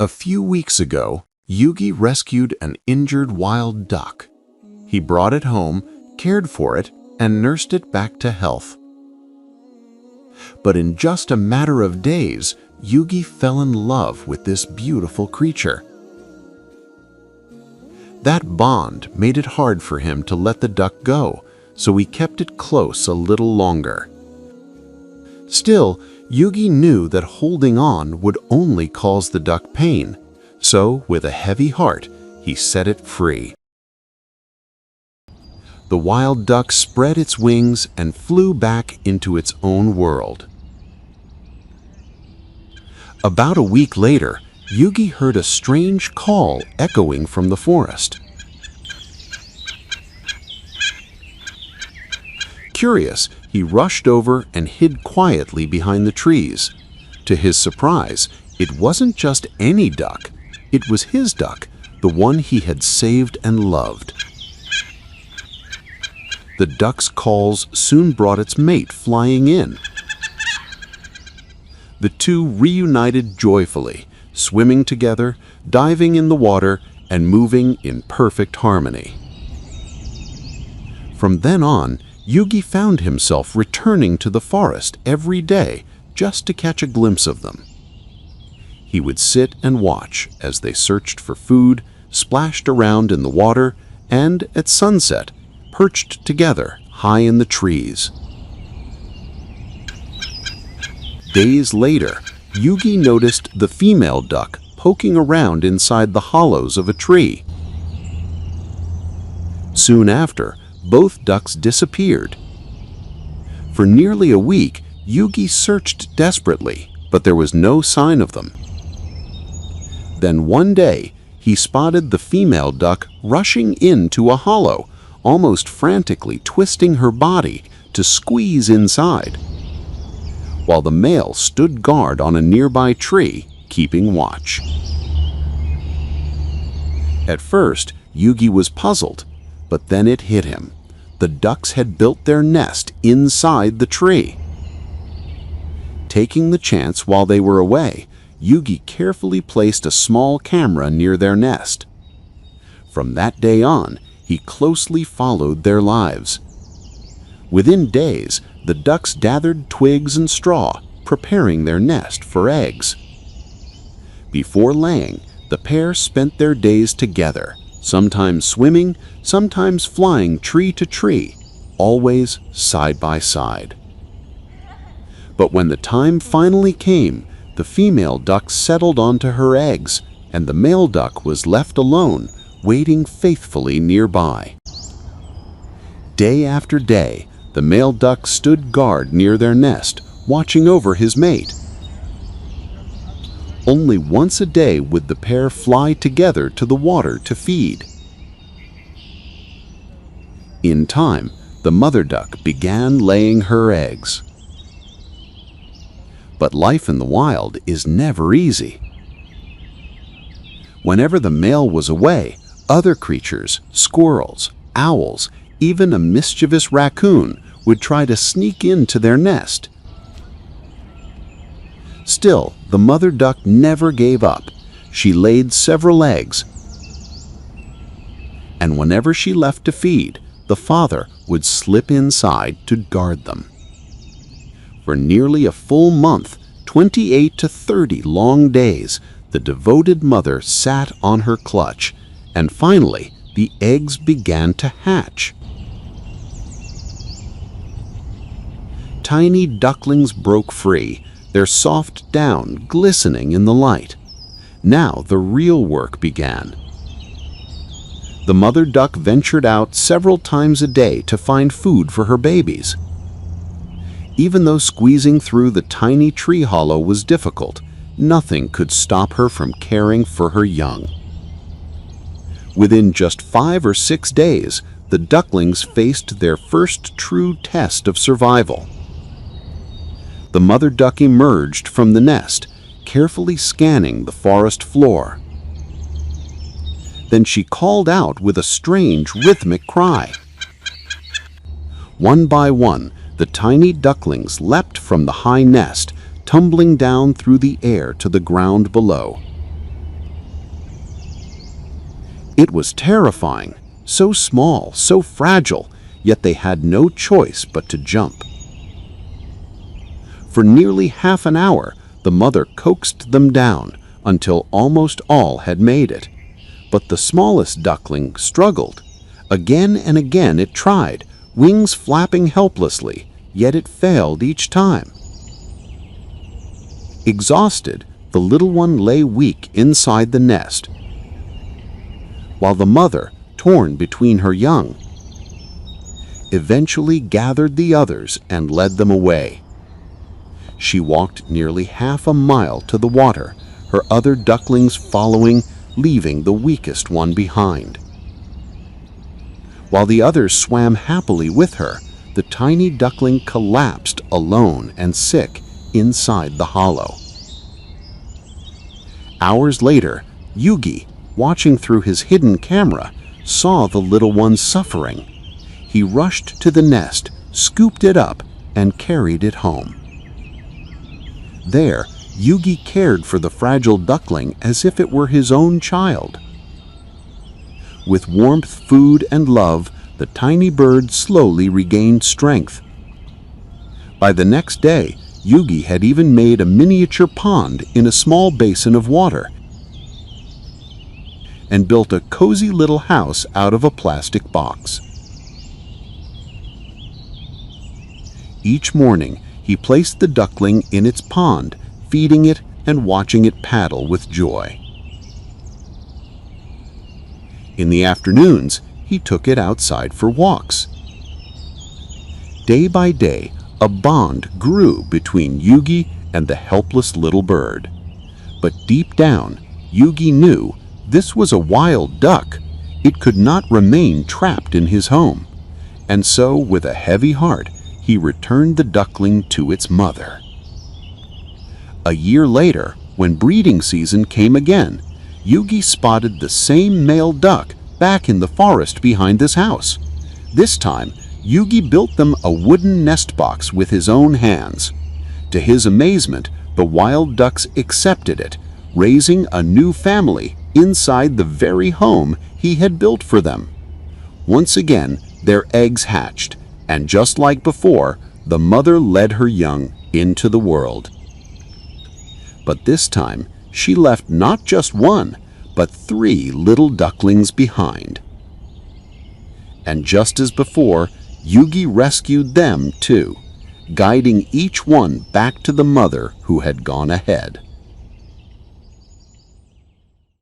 A few weeks ago, Yugi rescued an injured wild duck. He brought it home, cared for it, and nursed it back to health. But in just a matter of days, Yugi fell in love with this beautiful creature. That bond made it hard for him to let the duck go, so he kept it close a little longer. Still, Yugi knew that holding on would only cause the duck pain, so with a heavy heart, he set it free. The wild duck spread its wings and flew back into its own world. About a week later, Yugi heard a strange call echoing from the forest. Curious, he rushed over and hid quietly behind the trees. To his surprise, it wasn't just any duck. It was his duck, the one he had saved and loved. The duck's calls soon brought its mate flying in. The two reunited joyfully, swimming together, diving in the water, and moving in perfect harmony. From then on, Yugi found himself returning to the forest every day just to catch a glimpse of them. He would sit and watch as they searched for food, splashed around in the water, and at sunset, perched together high in the trees. Days later, Yugi noticed the female duck poking around inside the hollows of a tree. Soon after, both ducks disappeared. For nearly a week, Yugi searched desperately, but there was no sign of them. Then one day, he spotted the female duck rushing into a hollow, almost frantically twisting her body to squeeze inside, while the male stood guard on a nearby tree, keeping watch. At first, Yugi was puzzled, but then it hit him. The ducks had built their nest inside the tree. Taking the chance while they were away, Yugi carefully placed a small camera near their nest. From that day on, he closely followed their lives. Within days, the ducks gathered twigs and straw, preparing their nest for eggs. Before laying, the pair spent their days together, sometimes swimming, sometimes flying tree to tree, always side by side. But when the time finally came, the female duck settled onto her eggs, and the male duck was left alone, waiting faithfully nearby. Day after day, the male duck stood guard near their nest, watching over his mate. Only once a day would the pair fly together to the water to feed. In time, the mother duck began laying her eggs. But life in the wild is never easy. Whenever the male was away, other creatures, squirrels, owls, even a mischievous raccoon would try to sneak into their nest. Still, the mother duck never gave up. She laid several eggs, and whenever she left to feed, the father would slip inside to guard them. For nearly a full month, 28 to 30 long days, the devoted mother sat on her clutch, and finally, the eggs began to hatch. Tiny ducklings broke free, their soft down glistening in the light. Now the real work began. The mother duck ventured out several times a day to find food for her babies. Even though squeezing through the tiny tree hollow was difficult, nothing could stop her from caring for her young. Within just 5 or 6 days, the ducklings faced their first true test of survival. The mother duck emerged from the nest, carefully scanning the forest floor. Then she called out with a strange rhythmic cry. One by one, the tiny ducklings leapt from the high nest, tumbling down through the air to the ground below. It was terrifying, so small, so fragile, yet they had no choice but to jump. For nearly half an hour, the mother coaxed them down until almost all had made it. But the smallest duckling struggled. Again and again it tried, wings flapping helplessly, yet it failed each time. Exhausted, the little one lay weak inside the nest, while the mother, torn between her young, eventually gathered the others and led them away. She walked nearly half a mile to the water, her other ducklings following, leaving the weakest one behind. While the others swam happily with her, the tiny duckling collapsed alone and sick inside the hollow. Hours later, Yugi, watching through his hidden camera, saw the little one suffering. He rushed to the nest, scooped it up, and carried it home. There, Yugi cared for the fragile duckling as if it were his own child. With warmth, food, and love, the tiny bird slowly regained strength. By the next day, Yugi had even made a miniature pond in a small basin of water and built a cozy little house out of a plastic box. Each morning, he placed the duckling in its pond, feeding it and watching it paddle with joy. In the afternoons, he took it outside for walks. Day by day, a bond grew between Yugi and the helpless little bird. But deep down, Yugi knew this was a wild duck. It could not remain trapped in his home. And so, with a heavy heart, he returned the duckling to its mother. A year later, when breeding season came again, Yugi spotted the same male duck back in the forest behind this house. This time, Yugi built them a wooden nest box with his own hands. To his amazement, the wild ducks accepted it, raising a new family inside the very home he had built for them. Once again, their eggs hatched, and just like before, the mother led her young into the world. But this time, she left not just one, but 3 little ducklings behind. And just as before, Yugi rescued them too, guiding each one back to the mother who had gone ahead.